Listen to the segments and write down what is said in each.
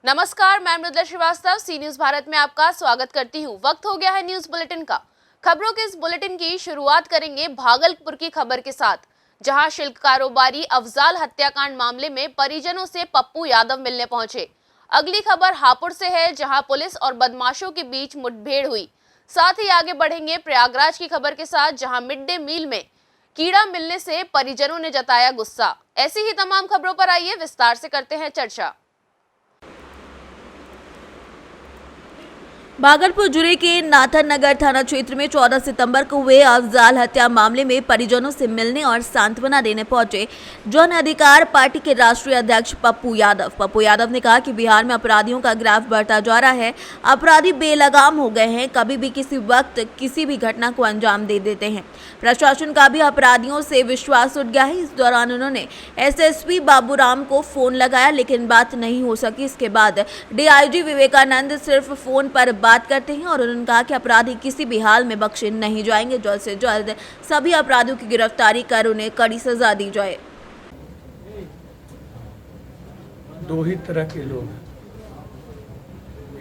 नमस्कार, मैं मृदुला श्रीवास्तव सी न्यूज भारत में आपका स्वागत करती हूँ। वक्त हो गया है न्यूज बुलेटिन का। खबरों के इस बुलेटिन की शुरुआत करेंगे भागलपुर की खबर के साथ, जहां शिल्प कारोबारी अफजाल हत्याकांड मामले में परिजनों से पप्पू यादव मिलने पहुंचे। अगली खबर हापुड़ से है, जहां पुलिस और बदमाशों के बीच मुठभेड़ हुई। साथ ही आगे बढ़ेंगे प्रयागराज की खबर के साथ, जहां मिड डे मील में कीड़ा मिलने से परिजनों ने जताया गुस्सा। ऐसी ही तमाम खबरों पर आइए विस्तार से करते हैं चर्चा। भागलपुर जिले के नाथन नगर थाना क्षेत्र में 14 सितंबर को हुए अफजाल हत्या मामले में परिजनों से मिलने और सांत्वना देने पहुंचे जन अधिकार पार्टी के राष्ट्रीय अध्यक्ष पप्पू यादव ने कहा कि बिहार में अपराधियों का ग्राफ बढ़ता जा रहा है। अपराधी बेलगाम हो गए हैं, कभी भी किसी वक्त किसी भी घटना को अंजाम दे देते हैं। प्रशासन का भी अपराधियों से विश्वास उठ गया है। इस दौरान उन्होंने एसएसपी बाबूराम को फोन लगाया, लेकिन बात नहीं हो सकी। इसके बाद डीआईजी विवेकानंद सिर्फ फोन पर बात करते हैं और उन्होंने कहा कि अपराधी किसी भी हाल में बख्शे नहीं जाएंगे। जल्द से जल्द सभी अपराधियों की गिरफ्तारी कर उन्हें कड़ी सजा दी जाए। दो ही तरह के लोग हैं,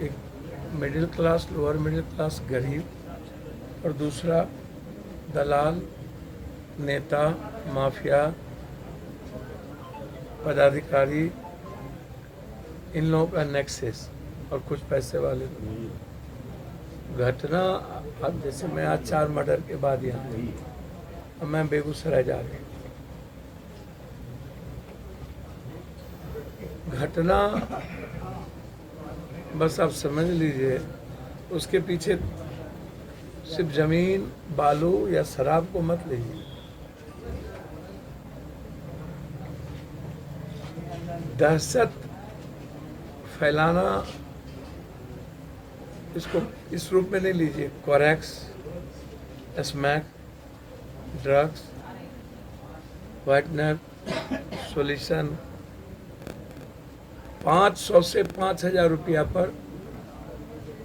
एक middle class, lower middle class गरीब, और दूसरा दलाल, नेता, माफिया, पदाधिकारी। इन लोगों का नेक्सस और कुछ पैसे वाले लोग। घटना अब जैसे मैं आज 4 मर्डर के बाद यहाँ अब मैं बेगूसराय जा रही हूँ। घटना बस आप समझ लीजिए, उसके पीछे सिर्फ जमीन, बालू या शराब को मत लीजिए। दहशत फैलाना, इसको इस रूप में नहीं लीजिए। Corex, smack, drugs, whitener, solution, 500 से 5000 रुपया पर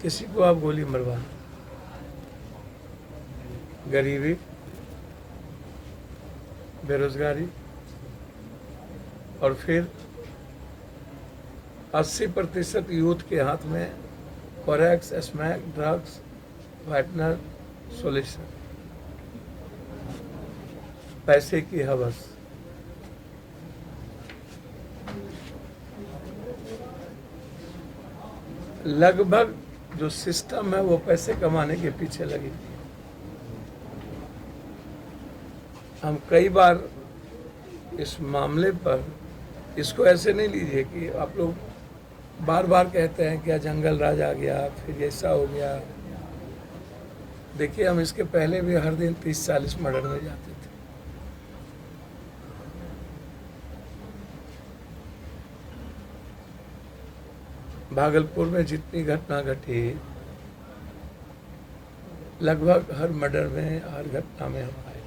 किसी को आप गोली मरवा। गरीबी, बेरोजगारी, और फिर 80% यूथ के हाथ में Corex, smack, drugs, whitener, solution. पैसे की हवस। लगभग जो सिस्टम है वो पैसे कमाने के पीछे लगी। हम कई बार इस मामले पर, इसको ऐसे नहीं लीजिए कि आप लोग बार बार कहते हैं क्या जंगल राज आ गया, फिर ऐसा हो गया। देखिए, हम इसके पहले भी हर दिन 30-40 मर्डर में जाते थे। भागलपुर में जितनी घटना घटी, लगभग हर मर्डर में, हर घटना में हम आए।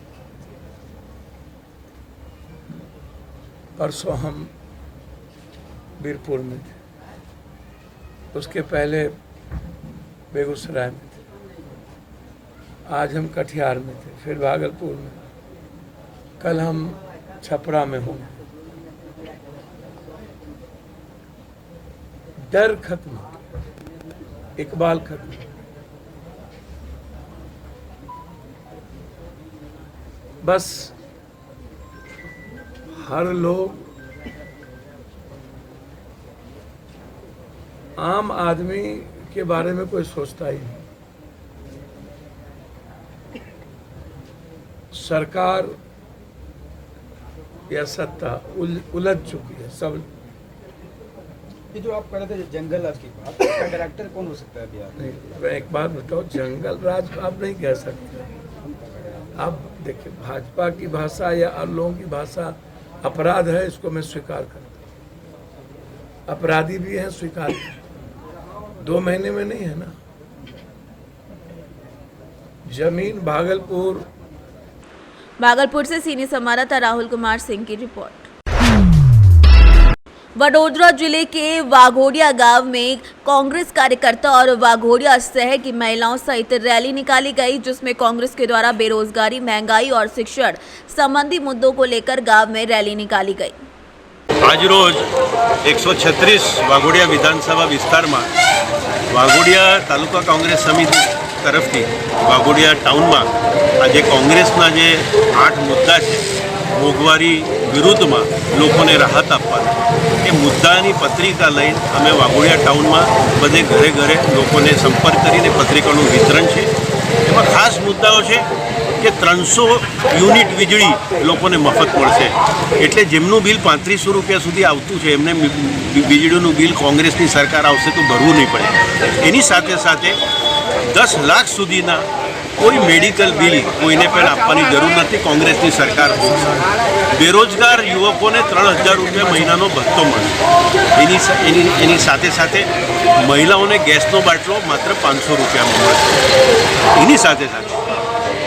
परसों हम बीरपुर में थे, उसके पहले बेगूसराय में थे, आज हम कटिहार में थे, फिर भागलपुर में, कल हम छपरा में होंगे। डर खत्म, इकबाल खत्म। बस हर लोग, आम आदमी के बारे में कोई सोचता ही नहीं। सरकार या सत्ता उलझ चुकी है सब। ये जो आप कह रहे थे जंगल राज की बात, इसका डायरेक्टर कौन हो सकता है बिहार में? नहीं, एक बात बताओ, जंगल राज आप नहीं कह सकते। आप देखिए, भाजपा की भाषा या और लोगों की भाषा अपराध है, इसको मैं स्वीकार करता हूँ। अपराधी भी हैं, स्वीकार 2 महीने में नहीं है ना। जमीन भागलपुर से सीनियर संवाददाता राहुल कुमार सिंह की रिपोर्ट। वडोदरा जिले के वाघोडिया गांव में कांग्रेस कार्यकर्ता और वाघोडिया शहर की महिलाओं सहित रैली निकाली गई, जिसमें कांग्रेस के द्वारा बेरोजगारी, महंगाई और शिक्षण संबंधी मुद्दों को लेकर गांव में रैली निकाली गई। આજરોજ 136 વાઘોડિયા વિધાનસભા વિસ્તારમાં વાઘોડિયા તાલુકા કોંગ્રેસ સમિતિ તરફથી વાઘોડિયા ટાઉનમાં આજે કોંગ્રેસના જે 8 મુદ્દા છે મોંઘવારી વિરુદ્ધમાં લોકોને રાહત આપવાની એ મુદ્દાની પત્રિકા લઈને અમે વાઘોડિયા ટાઉનમાં બધે ઘરે ઘરે લોકોને સંપર્ક કરીને પત્રિકાનું વિતરણ છે. એમાં ખાસ મુદ્દાઓ છે કે 300 યુનિટ વીજળી લોકોને મફત મળશે, એટલે જેમનું બિલ 3500 રૂપિયા સુધી આવતું છે એમને વીજળીનું બિલ કોંગ્રેસની સરકાર આવશે તો ભરવું નહીં પડે. એની સાથે સાથે 10 લાખ સુધીના કોઈ મેડિકલ બિલ કોઈને પણ આપવાની જરૂર નથી, કોંગ્રેસની સરકાર ભરશે. બેરોજગાર યુવકોને 3000 રૂપિયા મહિનાનો ભથ્થો મળશે. એની સાથે સાથે મહિલાઓને ગેસનો બાટલો માત્ર 500 રૂપિયામાં મળશે. એની સાથે સાથે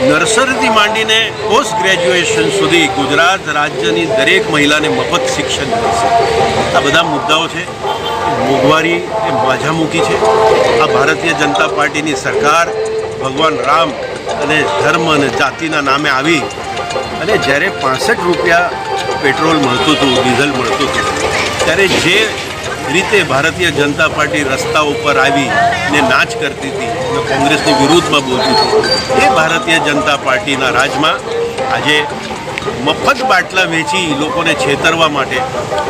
નર્સરીથી માંડીને પોસ્ટ ગ્રેજ્યુએશન સુધી ગુજરાત રાજ્યની દરેક મહિલાને મફત શિક્ષણ મળશે. આ બધા મુદ્દાઓ છે. મોંઘવારી એ માઝામુખી છે. આ ભારતીય જનતા પાર્ટીની સરકાર ભગવાન રામ અને ધર્મ અને જાતિના નામે આવી અને જ્યારે 65 રૂપિયા પેટ્રોલ મળતું હતું, ડીઝલ મળતું હતું, ત્યારે જે રીતે ભારતીય જનતા પાર્ટી રસ્તા ઉપર આવી ને નાચ કરતી હતી અને કોંગ્રેસની વિરુદ્ધમાં બોલતી હતી, એ ભારતીય જનતા પાર્ટીના રાજમાં આજે મફત બાટલા વેચી લોકોને છેતરવા માટે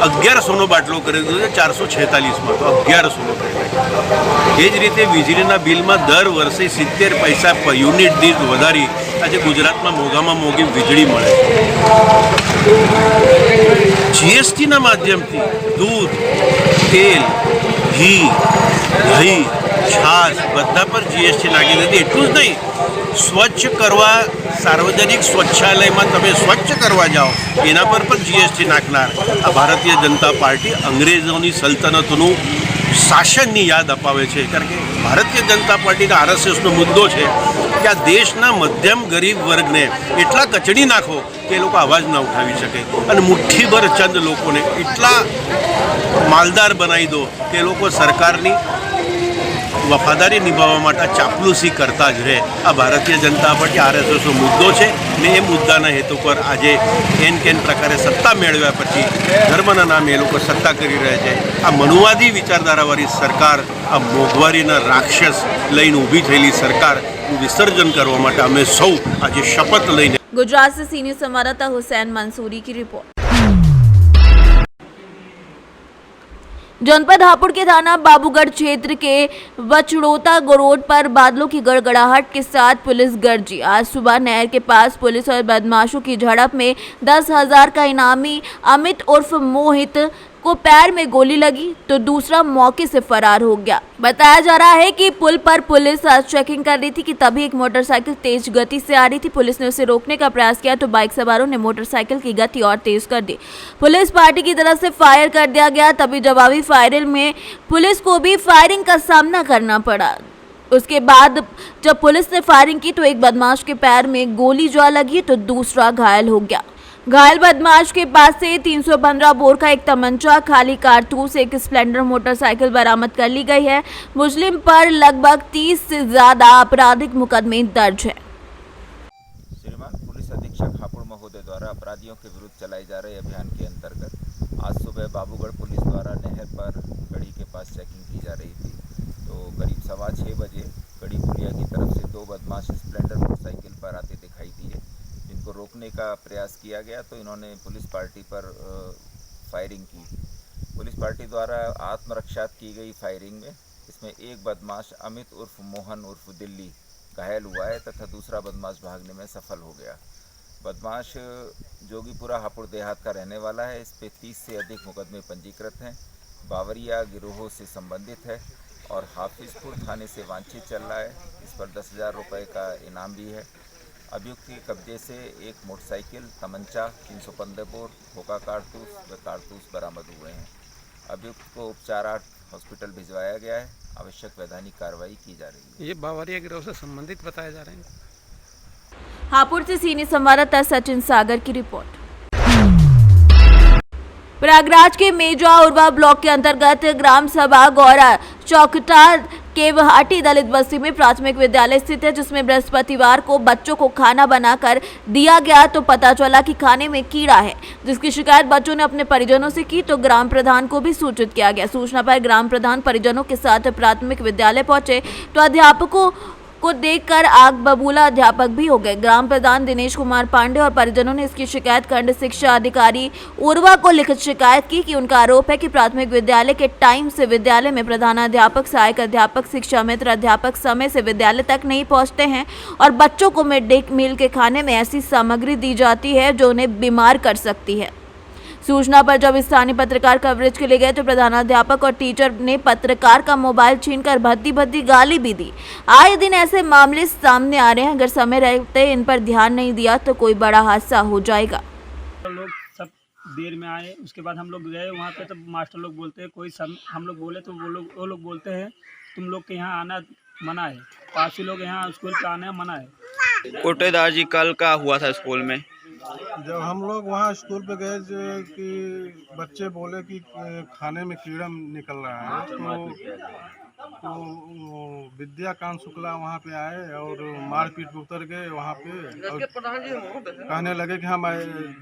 1100નો બાટલો કરી દીધો છે 446માં, તો 1100નો કરી નાખ્યો. એ જ રીતે વીજળીના બિલમાં દર વર્ષે 70 પૈસા યુનિટ દીઠ વધારી આજે ગુજરાતમાં મોંઘામાં મોંઘી વીજળી મળે છે. જીએસટીના માધ્યમથી દૂધ, તેલ, ઘી, દહીં, છાશ બધા પર જીએસટી નાખી દીધી. એટલું જ નહીં, સ્વચ્છ કરવા સાર્વજનિક શૌચાલયમાં તમે સ્વચ્છ કરવા જાઓ એના પર પણ જીએસટી નાખનાર આ ભારતીય જનતા પાર્ટી અંગ્રેજોની સલ્તનતનું શાસનની યાદ અપાવે છે. કારણ કે ભારતીય જનતા પાર્ટીના આરએસએસનો મુદ્દો છે કે આ દેશના મધ્યમ ગરીબ વર્ગને એટલા કચડી નાખો કે એ લોકો અવાજ ના ઉઠાવી શકે અને મુઠ્ઠીભર ચંદ લોકોને એટલા માલદાર બનાવી દો કે એ લોકો સરકારની વફાદારી નિભાવવા માટે ચાપલુસી કરતા જ રહે. આ ભારતીય જનતા પાર્ટી આરએસએસનો મુદ્દો છે ને એ મુદ્દાના હેતુ પર આજે કેન પ્રકારે સત્તા મેળવ્યા પછી ધર્મના નામે એ લોકો સત્તા કરી રહ્યા છે. આ મનુવાદી વિચારધારાવાળી સરકાર, આ મોંઘવારીના રાક્ષસ લઈને ઊભી થયેલી સરકારનું વિસર્જન કરવા માટે અમે સૌ આજે શપથ લઈને. गुजरात से सीनियर संवाददाता हुसैन मंसूरी की रिपोर्ट। जनपद हापुड़ के थाना बाबूगढ़ क्षेत्र के वचड़ोता रोड पर बादलों की गड़गड़ाहट के साथ पुलिस गरजी। आज सुबह नहर के पास पुलिस और बदमाशों की झड़प में 10,000 का इनामी अमित उर्फ मोहित को पैर में गोली लगी तो दूसरा मौके से फरार हो गया। बताया जा रहा है कि पुल पर पुलिस आज चेकिंग कर रही थी कि तभी एक मोटरसाइकिल तेज गति से आ रही थी। पुलिस ने उसे रोकने का प्रयास किया तो बाइक सवारों ने मोटरसाइकिल की गति और तेज कर दी। पुलिस पार्टी की तरफ से फायर कर दिया गया, तभी जवाबी फायरिंग में पुलिस को भी फायरिंग का सामना करना पड़ा। उसके बाद जब पुलिस ने फायरिंग की तो एक बदमाश के पैर में गोली जा लगी तो दूसरा घायल हो गया। घायल बदमाश के पास से 315 बोर का एक तमंचा, खाली कारतूस, एक स्प्लेंडर मोटरसाइकिल बरामद कर ली गई है। मुस्लिम पर लगभग 30 से ज्यादा आपराधिक मुकदमे दर्ज है। श्रीमान पुलिस अधीक्षक हापुड़ महोदय द्वारा अपराधियों के विरुद्ध चलाए जा रहे अभियान के अंतर्गत आज सुबह बाबूगढ़ पुलिस द्वारा नहर पर गढ़ी के पास चेकिंग की जा रही थी तो करीब 6:15 बजे गढ़ी पुलिया की तरफ से 2 बदमाश स्प्लेंडर मोटरसाइकिल पर आते दिखाई दिए, जिनको रोकने का प्रयास किया गया तो इन्होंने पुलिस पार्टी पर फायरिंग की। पुलिस पार्टी द्वारा आत्मरक्षा की गई फायरिंग में इसमें एक बदमाश अमित उर्फ मोहन उर्फ दिल्ली घायल हुआ है तथा दूसरा बदमाश भागने में सफल हो गया। बदमाश जोगीपुरा हापुड़ देहात का रहने वाला है। इस पे 30 से अधिक मुकदमे पंजीकृत हैं, बावरिया गिरोह से संबंधित है और हाफिजपुर थाने से वांछित चल रहा है। इस पर 10,000 रुपये का इनाम भी है। अभियुक्त के कब्जे से एक मोटरसाइकिल, तमंचा, 315 बोर, खोखा कारतूस व कारतूस बरामद हुए हैं। अभियुक्त को उपचारार्थ हॉस्पिटल भिजवाया गया है। आवश्यक वैधानिक कार्रवाई की जा रही है। ये बावरिया गिरोह से संबंधित बताए जा रहे हैं। हापुड़ से सीनियर संवाददाता सचिन सागर की रिपोर्ट। प्रयागराज के मेजा उर्वा ब्लॉक के अंतर्गत ग्राम सभा गौरा चौकटा केवहाटी दलित बस्ती में प्राथमिक विद्यालय स्थित है, जिसमें बृहस्पतिवार को बच्चों को खाना बनाकर दिया गया तो पता चला कि खाने में कीड़ा है, जिसकी शिकायत बच्चों ने अपने परिजनों से की तो ग्राम प्रधान को भी सूचित किया गया। सूचना पर ग्राम प्रधान परिजनों के साथ प्राथमिक विद्यालय पहुंचे तो अध्यापकों को देखकर आग बबूला अध्यापक भी हो गए। ग्राम प्रधान दिनेश कुमार पांडे और परिजनों ने इसकी शिकायत खंड शिक्षा अधिकारी उर्वा को लिखित शिकायत की कि उनका आरोप है कि प्राथमिक विद्यालय के टाइम से विद्यालय में प्रधानाध्यापक, सहायक अध्यापक, शिक्षा मित्र अध्यापक समय से विद्यालय तक नहीं पहुंचते हैं और बच्चों को मिड डे मील के खाने में ऐसी सामग्री दी जाती है जो उन्हें बीमार कर सकती है। सूचना पर जब स्थानीय पत्रकार कवरेज के लिए गए तो प्रधानाध्यापक और टीचर ने पत्रकार का मोबाइल छीनकर भद्दी गाली भी दी। आए दिन ऐसे मामले सामने आ रहे हैं, अगर समय रहते इन पर ध्यान नहीं दिया तो कोई बड़ा हादसा हो जाएगा। लोग सब देर में आए, उसके बाद हम लोग गए वहाँ पे, तो मास्टर लोग बोलते हैं कोई हम लोग बोले तो वो लोग बोलते हैं तुम लोग के यहाँ आना मना है, 5 लोग यहाँ स्कूल पे आना मना है। कोटेदार जी, कल का हुआ था स्कूल में? जब हम लोग वहाँ स्कूल पे गए कि बच्चे बोले कि खाने में कीड़ा निकल रहा है, तो विद्याकांत शुक्ला वहाँ पे आए और मारपीट पे उतर गए वहाँ पे और कहने लगे कि हम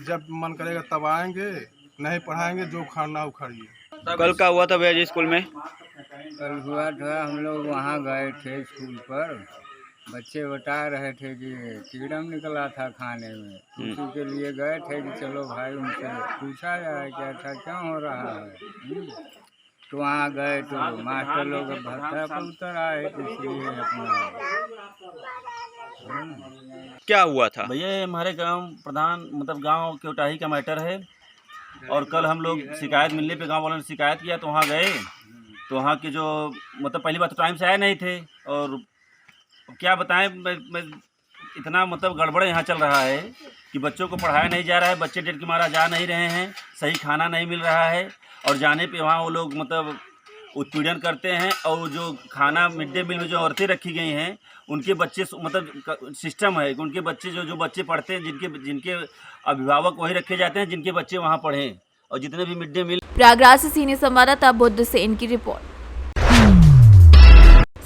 जब मन करेगा तब आएंगे, नहीं पढ़ाएंगे, जो उखाड़ना उखाड़िए। कल का हुआ था भैया जी स्कूल में? कल हुआ था, हम लोग वहाँ गए थे स्कूल पर, बच्चे बता रहे थे कि कीड़ा निकला था खाने में, उसी के लिए गए थे कि चलो भाई उनसे पूछा जाए कि ऐसा क्यों हो रहा है। तो वहाँ गए तो मास्टर लोग भत्ता पर उतर आए, इसलिए अपना क्या हुआ था भैया? हमारे गांव प्रधान मतलब गांव केवटाही का मैटर है और कल हम लोग शिकायत मिलने पे गांव वालों ने शिकायत किया तो वहाँ गए तो वहाँ के जो मतलब पहली बात तो टाइम से आए नहीं थे और क्या बताएं, मैं इतना मतलब गड़बड़ यहाँ चल रहा है कि बच्चों को पढ़ाया नहीं जा रहा है, बच्चे डेट के मारा जा नहीं रहे हैं, सही खाना नहीं मिल रहा है और जाने पे वहाँ वो लोग मतलब उत्पीड़न करते हैं और जो खाना मिड डे मील में जो औरतें रखी गई हैं उनके बच्चे मतलब सिस्टम है कि उनके बच्चे जो बच्चे पढ़ते हैं जिनके अभिभावक वही रखे जाते हैं जिनके बच्चे वहाँ पढ़ें और जितने भी मिड डे मील। प्रयागराज से सीनियर संवाददाता बुद्ध सेन की रिपोर्ट।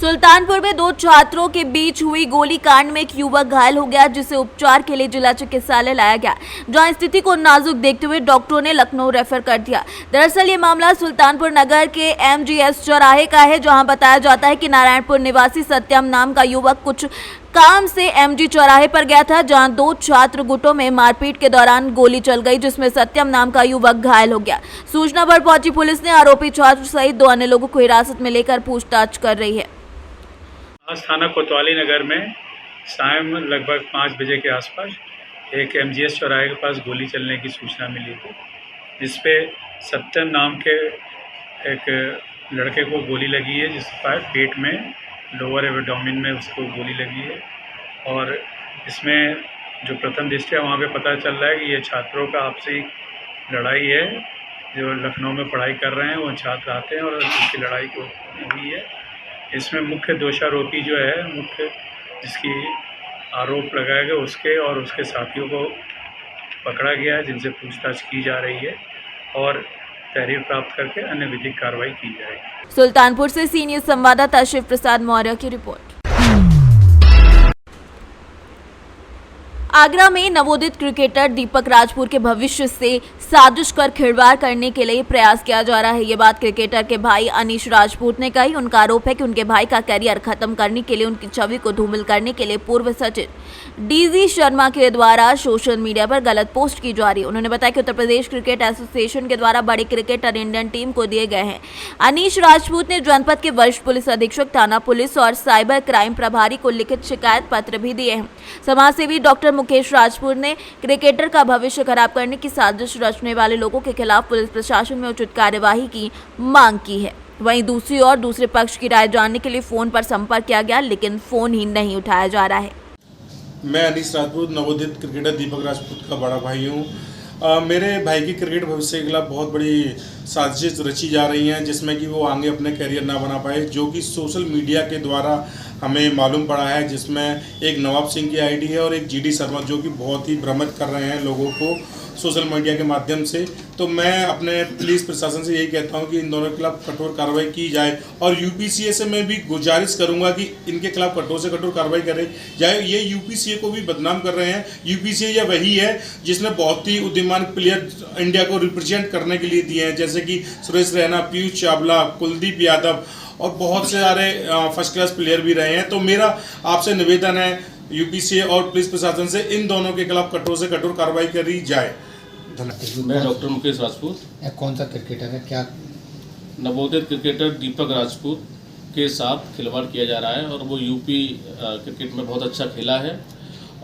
सुल्तानपुर में 2 छात्रों के बीच हुई गोलीकांड में एक युवक घायल हो गया, जिसे उपचार के लिए जिला चिकित्सालय लाया गया, जहां स्थिति को नाजुक देखते हुए डॉक्टरों ने लखनऊ रेफर कर दिया। दरअसल ये मामला सुल्तानपुर नगर के MGS चौराहे का है, जहां बताया जाता है कि नारायणपुर निवासी सत्यम नाम का युवक कुछ काम से MG चौराहे पर गया था, जहां 2 छात्र गुटों में मारपीट के दौरान गोली चल गई, जिसमें सत्यम नाम का युवक घायल हो गया। सूचना पर पहुंची पुलिस ने आरोपी छात्र सहित 2 अन्य लोगों को हिरासत में लेकर पूछताछ कर रही है। आज थाना कोतवाली नगर में शाम लगभग 5 बजे के आसपास एक MGS चौराहे के पास गोली चलने की सूचना मिली थी, जिसपे सत्यम नाम के एक लड़के को गोली लगी है, जिसके पेट में लोअर एब्डोमेन में उसको गोली लगी है। और इसमें जो प्रथम दृष्टया वहाँ पे पता चल रहा है कि ये छात्रों का आपसी लड़ाई है, जो लखनऊ में पढ़ाई कर रहे हैं वो छात्र आते हैं और उनकी लड़ाई हुई है। इसमें मुख्य दोषारोपी जो है, मुख्य जिसकी आरोप लगाया गया उसके और उसके साथियों को पकड़ा गया है, जिनसे पूछताछ की जा रही है और तहरीर प्राप्त करके अन्य विधिक कार्रवाई की जाएगी। सुल्तानपुर से सीनियर संवाददाता शिव प्रसाद मौर्य की रिपोर्ट। आगरा में नवोदित क्रिकेटर दीपक राजपूत के भविष्य से साजिश कर खिलवाड़ करने के लिए प्रयास किया जा रहा है। ये बात क्रिकेटर के भाई अनीश राजपूत ने कही। उनका आरोप है कि उनके भाई का करियर खत्म करने के लिए, उनकी छवि को धूमिल करने के लिए पूर्व सचिव DG शर्मा के द्वारा सोशल मीडिया पर गलत पोस्ट की जा रही है। उन्होंने बताया कि उत्तर प्रदेश क्रिकेट एसोसिएशन के द्वारा बड़े क्रिकेटर इंडियन टीम को दिए गए हैं। अनीश राजपूत ने जनपद के वरिष्ठ पुलिस अधीक्षक, थाना पुलिस और साइबर क्राइम प्रभारी को लिखित शिकायत पत्र भी दिए हैं। समाजसेवी डॉक्टर मुकेश राजपूत ने क्रिकेटर का भविष्य खराब करने की साजिश रचने वाले लोगों के खिलाफ पुलिस प्रशासन में उचित कार्यवाही की मांग की है। वहीं दूसरी ओर दूसरे पक्ष की राय जानने के लिए फोन पर संपर्क किया गया, लेकिन फोन ही नहीं उठाया जा रहा है। मैं अनीश राजपूत नवोदित क्रिकेटर दीपक राजपूत का बड़ा भाई हूँ। मेरे भाई की क्रिकेट भविष्य के खिलाफ बहुत बड़ी साजिश रची जा रही हैं, जिसमें कि वो आगे अपने करियर ना बना पाए, जो कि सोशल मीडिया के द्वारा हमें मालूम पड़ा है, जिसमें एक नवाब सिंह की आईडी है और एक जीडी शर्मा, जो कि बहुत ही भ्रमित कर रहे हैं लोगों को सोशल मीडिया के माध्यम से। तो मैं अपने पुलिस प्रशासन से यही कहता हूं कि इन दोनों के खिलाफ कठोर कार्रवाई की जाए और यूपीसीए से मैं भी गुजारिश करूंगा कि इनके खिलाफ कठोर से कठोर कार्रवाई करे जाए। ये यूपीसीए को भी बदनाम कर रहे हैं। यूपीसीए यह वही है जिसने बहुत ही उदीयमान प्लेयर इंडिया को रिप्रेजेंट करने के लिए दिए हैं, जैसे कि सुरेश रैना, पीयूष चावला, कुलदीप यादव और बहुत से सारे फर्स्ट क्लास प्लेयर भी रहे हैं। तो मेरा आपसे निवेदन है यूपीसीए और पुलिस प्रशासन से, इन दोनों के खिलाफ कठोर से कठोर कार्रवाई करी जाए। मैं डॉक्टर मुकेश राजपूत। कौन सा क्रिकेटर है, क्या नवोदित क्रिकेटर दीपक राजपूत के साथ खिलवाड़ किया जा रहा है और वो यूपी क्रिकेट में बहुत अच्छा खेला है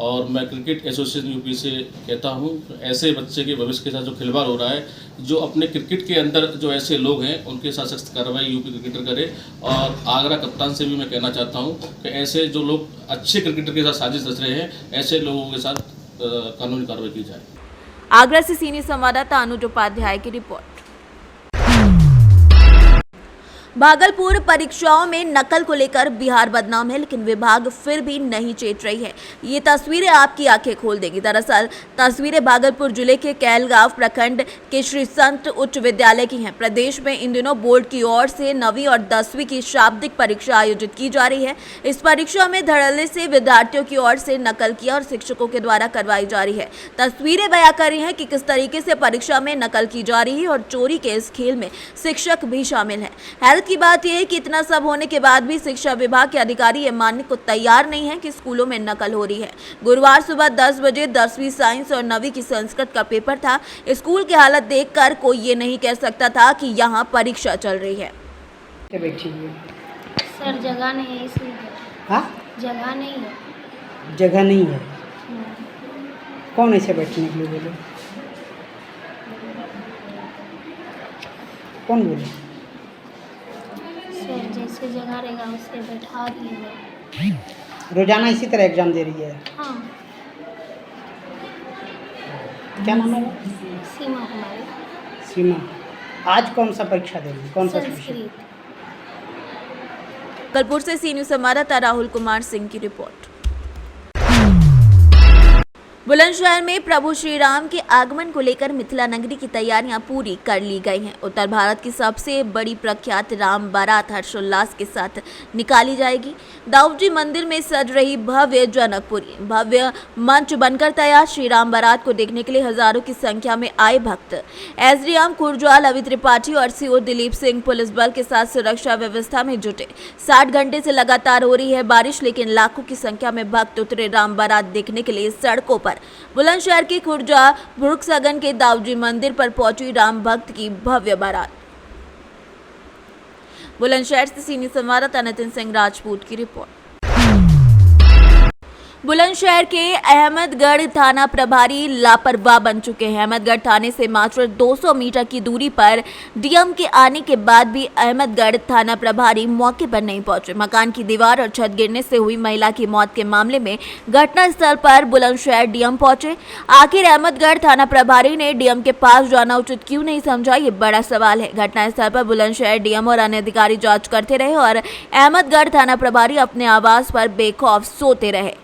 और मैं क्रिकेट एसोसिएशन यूपी से कहता हूँ ऐसे बच्चे के भविष्य के साथ जो खिलवाड़ हो रहा है, जो अपने क्रिकेट के अंदर जो ऐसे लोग हैं उनके साथ सख्त कार्रवाई यूपी क्रिकेटर करे। और आगरा कप्तान से भी मैं कहना चाहता हूँ कि ऐसे जो लोग अच्छे क्रिकेटर के साथ साजिश रच रहे हैं, ऐसे लोगों के साथ कानूनी कार्रवाई की जाए। आगरा से सीनियर संवाददाता अनुज उपाध्याय की रिपोर्ट। भागलपुर परीक्षाओं में नकल को लेकर बिहार बदनाम है, लेकिन विभाग फिर भी नहीं चेत रही है। ये तस्वीरें आपकी आंखें खोल देंगी। दरअसल तस्वीरें भागलपुर जिले के कैलगांव प्रखंड के श्री संत उच्च विद्यालय की हैं। प्रदेश में इन दिनों बोर्ड की ओर से 9वीं और 10वीं की शाब्दिक परीक्षा आयोजित की जा रही है। इस परीक्षा में धड़ल्ले से विद्यार्थियों की ओर से नकल किया और शिक्षकों के द्वारा करवाई जा रही है। तस्वीरें बयां कर रही हैं कि किस तरीके से परीक्षा में नकल की जा रही है और चोरी के इस खेल में शिक्षक भी शामिल हैं। की बात यह है कि इतना सब होने के बाद भी शिक्षा विभाग के अधिकारी ये मानने को तैयार नहीं है कि स्कूलों में नकल हो रही है। गुरुवार सुबह 10 बजे 10वीं साइंस और 9वीं की संस्कृत का पेपर था। स्कूल की हालत देखकर कोई ये नहीं कह सकता था कि यहाँ परीक्षा चल रही है। सर जगह नहीं है इसलिए। हाँ? जगह नहीं है। जगह नहीं है। कौन ऐसे बैठने के लिए बोले? कौन बोले? सर जैसे जगह रहेगा उससे बैठा दिए। रोजाना इसी तरह एग्जाम दे रही है? हाँ। क्या नाम है? सीमा कुमारी। सीमा, आज कौन सा परीक्षा देंगे, कौन सा विषय? भागलपुर से सी न्यूज़ संवाददाता राहुल कुमार सिंह की रिपोर्ट। बुलंदशहर में प्रभु श्री राम के आगमन को लेकर मिथिला नगरी की तैयारियां पूरी कर ली गई हैं। उत्तर भारत की सबसे बड़ी प्रख्यात राम बारात हर्षोल्लास के साथ निकाली जाएगी। दाऊदजी मंदिर में सज रही भव्य जनकपुरी भव्य मंच बनकर तैयार। श्री राम बारात को देखने के लिए हजारों की संख्या में आए भक्त। एसडीएम कुरजाल अवि त्रिपाठी और सीओ दिलीप सिंह पुलिस बल के साथ सुरक्षा व्यवस्था में जुटे। 60 घंटे से लगातार हो रही है बारिश, लेकिन लाखों की संख्या में भक्त उतरे राम बारात देखने के लिए सड़कों पर। बुलंदशहर के खुर्जा भुरकसगन के दाऊदजी मंदिर पर पहुंची राम भक्त की भव्य बारात। बुलंदशहर से सीनियर संवाददाता नितिन सिंह राजपूत की रिपोर्ट। बुलंदशहर के अहमदगढ़ थाना प्रभारी लापरवाह बन चुके हैं। अहमदगढ़ थाने से मात्र 200 मीटर की दूरी पर डीएम के आने के बाद भी अहमदगढ़ थाना प्रभारी मौके पर नहीं पहुंचे। मकान की दीवार और छत गिरने से हुई महिला की मौत के मामले में घटनास्थल पर बुलंदशहर डीएम पहुंचे। आखिर अहमदगढ़ थाना प्रभारी ने डीएम के पास जाना उचित क्यों नहीं समझा, ये बड़ा सवाल है। घटनास्थल पर बुलंदशहर डीएम और अन्य अधिकारी जांच करते रहे और अहमदगढ़ थाना प्रभारी अपने आवास पर बेखौफ सोते रहे।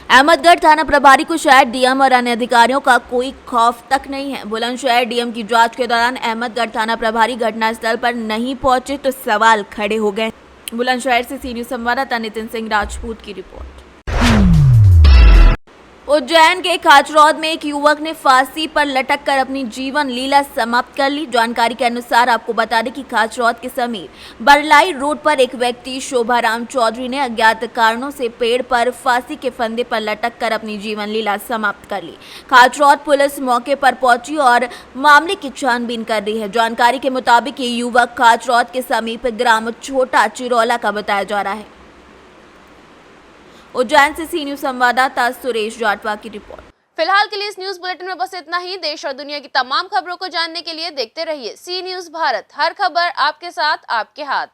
अहमदगढ़ थाना प्रभारी को शायद डीएम और अन्य अधिकारियों का कोई खौफ तक नहीं है। बुलंदशहर डीएम की जांच के दौरान अहमदगढ़ थाना प्रभारी घटनास्थल पर नहीं पहुंचे तो सवाल खड़े हो गए। बुलंदशहर से सी न्यूज़ संवाददाता नितिन सिंह राजपूत की रिपोर्ट। उज्जैन के खाचरौद में एक युवक ने फांसी पर लटक कर अपनी जीवन लीला समाप्त कर ली। जानकारी के अनुसार आपको बता दें कि खाचरौद के समीप बरलाई रोड पर एक व्यक्ति शोभाराम चौधरी ने अज्ञात कारणों से पेड़ पर फांसी के फंदे पर लटक कर अपनी जीवन लीला समाप्त कर ली। खाचरौद पुलिस मौके पर पहुंची और मामले की छानबीन कर रही है। जानकारी के मुताबिक ये युवक खाचरौद के समीप ग्राम छोटा चिरौला का बताया जा रहा है। उज्जैन से सी न्यूज़ संवाददाता सुरेश जाटवा की रिपोर्ट। फिलहाल के लिए इस न्यूज बुलेटिन में बस इतना ही। देश और दुनिया की तमाम खबरों को जानने के लिए देखते रहिए सी न्यूज़ भारत। हर खबर आपके साथ, आपके हाथ।